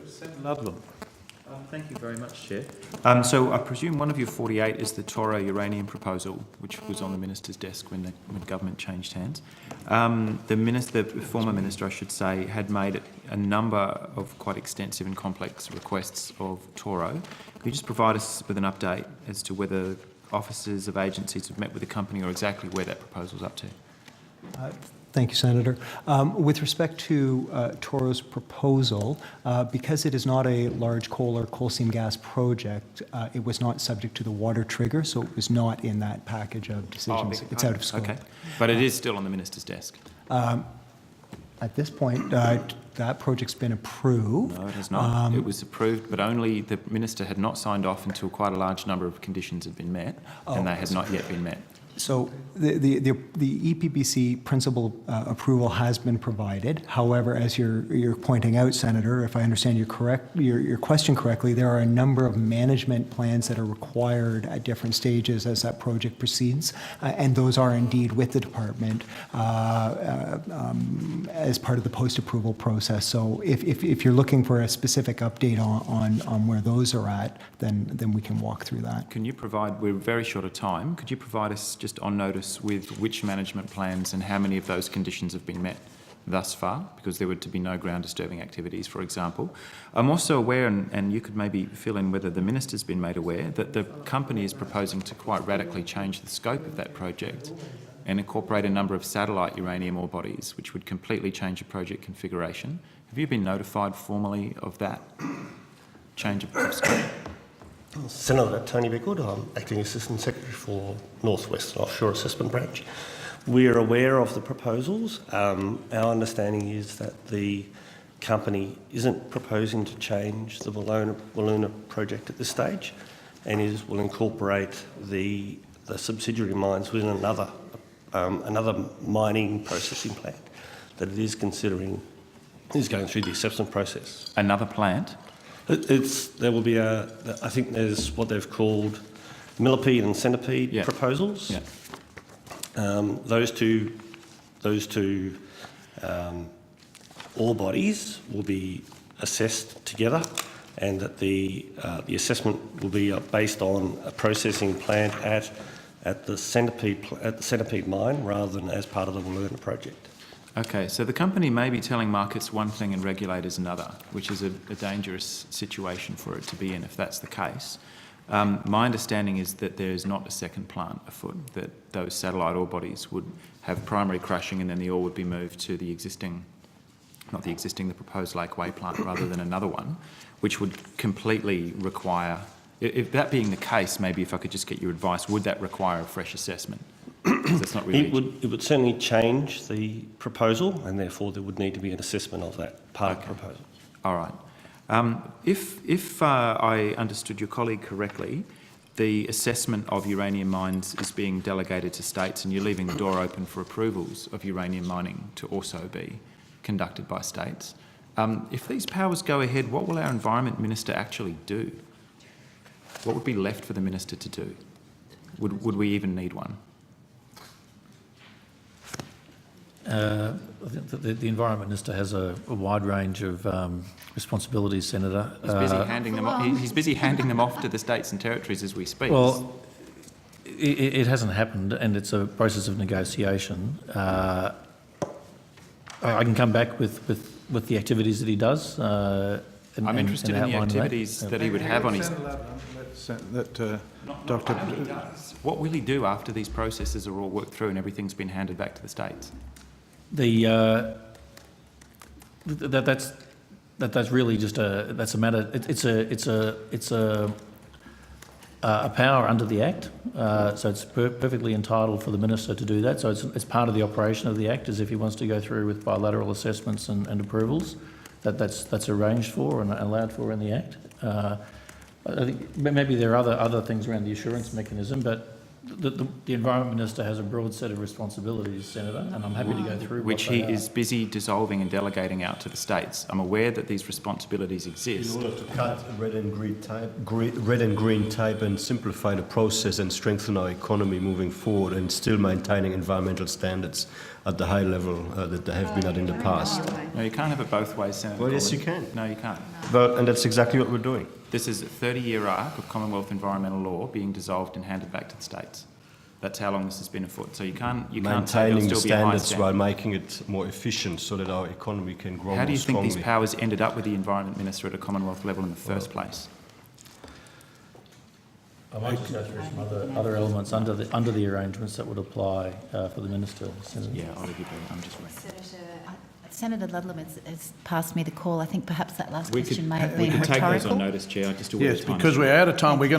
Senator Ludlam. Thank you very much, Chair. So I presume one of your 48 is the Toro uranium proposal, which was on the Minister's desk when government changed hands. The former Minister, I should say, had made a number of quite extensive and complex requests of Toro. Could you just provide us with an update as to whether officers of agencies have met with the company or exactly where that proposal's up to? Thank you, Senator. With respect to Toro's proposal, because it is not a large coal or coal seam gas project, it was not subject to the water trigger, so it was not in that package of decisions. It's out of scope. Okay, but it is still on the Minister's desk? At this point, that project's been approved. No, it has not. It was approved, but only the Minister had not signed off until quite a large number of conditions had been met, and they had not yet been met. So the EPBC principal approval has been provided. However, as you're pointing out, Senator, if I understand your question correctly, there are a number of management plans that are required at different stages as that project proceeds, and those are indeed with the department as part of the post-approval process. So if you're looking for a specific update on where those are at, then we can walk through that. Can you provide? We're very short of time. Could you provide us just on notice with which management plans and how many of those conditions have been met thus far, because there were to be no ground disturbing activities, for example. I'm also aware, and you could maybe fill in whether the Minister's been made aware, that the company is proposing to quite radically change the scope of that project and incorporate a number of satellite uranium ore bodies, which would completely change the project configuration. Have you been notified formally of that change of scope? Senator Tony Bickwood, I'm Acting Assistant Secretary for North West Offshore Assessment Branch. We are aware of the proposals. Our understanding is that the company isn't proposing to change the Wiluna project at this stage, and will incorporate the subsidiary mines within another mining processing plant that it is considering is going through the assessment process. Another plant? There will be I think there's what they've called millipede and centipede proposals. Yeah. Those two ore bodies will be assessed together, and that the assessment will be based on a processing plant at the centipede mine rather than as part of the Wiluna project. Okay, so the company may be telling markets one thing and regulators another, which is a dangerous situation for it to be in if that's the case. My understanding is that there is not a second plant afoot, that those satellite ore bodies would have primary crushing and then the ore would be moved to the proposed Lake Way plant rather than another one, which would completely require, if that being the case, maybe if I could just get your advice, would that require a fresh assessment? That's not really it would certainly change the proposal, and therefore there would need to be an assessment of that part of the proposal. All right. If I understood your colleague correctly, the assessment of uranium mines is being delegated to states, and you're leaving the door open for approvals of uranium mining to also be conducted by states. If these powers go ahead, what will our Environment Minister actually do? What would be left for the Minister to do? Would we even need one? I think that the Environment Minister has a wide range of responsibilities, Senator. He's busy handing them off. He's busy handing them off to the states and territories as we speak. Well, it hasn't happened, and it's a process of negotiation. I can come back with the activities that he does. I'm interested in the activities that he would have on his. Dr. What will he do after these processes are all worked through and everything's been handed back to the states? That's really just a matter. It's a power under the Act, so it's perfectly entitled for the Minister to do that. So it's part of the operation of the Act, as if he wants to go through with bilateral assessments and approvals. That's arranged for and allowed for in the Act. I think maybe there are other things around the assurance mechanism, but the Environment Minister has a broad set of responsibilities, Senator, and I'm happy to go through which what they he are. is busy dissolving and delegating out to the states. I'm aware that these responsibilities In exist. order to cut red and green tape and simplify the process and strengthen our economy moving forward and still maintaining environmental standards at the high level that they have been at in the past. No, you can't have it both ways, Senator. Well, yes, Cormann. you can. No, you can't. And that's exactly what we're doing. This is a 30-year arc of Commonwealth environmental law being dissolved and handed back to the states. That's how long this has been afoot. So you can't say there'll Maintaining the still be a high standards standard. while making it more efficient so that our economy can grow How do more you think strongly. these powers ended up with the Environment Minister at a Commonwealth level in the first place? I might just go through some other elements under the arrangements that would apply for the Minister, Senator. Yeah, I'll leave you be. I'm just waiting. Senator Ludlam has passed me the call. I think perhaps that last We question could, may have we been could take those on rhetorical. notice, Chair. Just aware Yes, of time. because we're out of time. We're going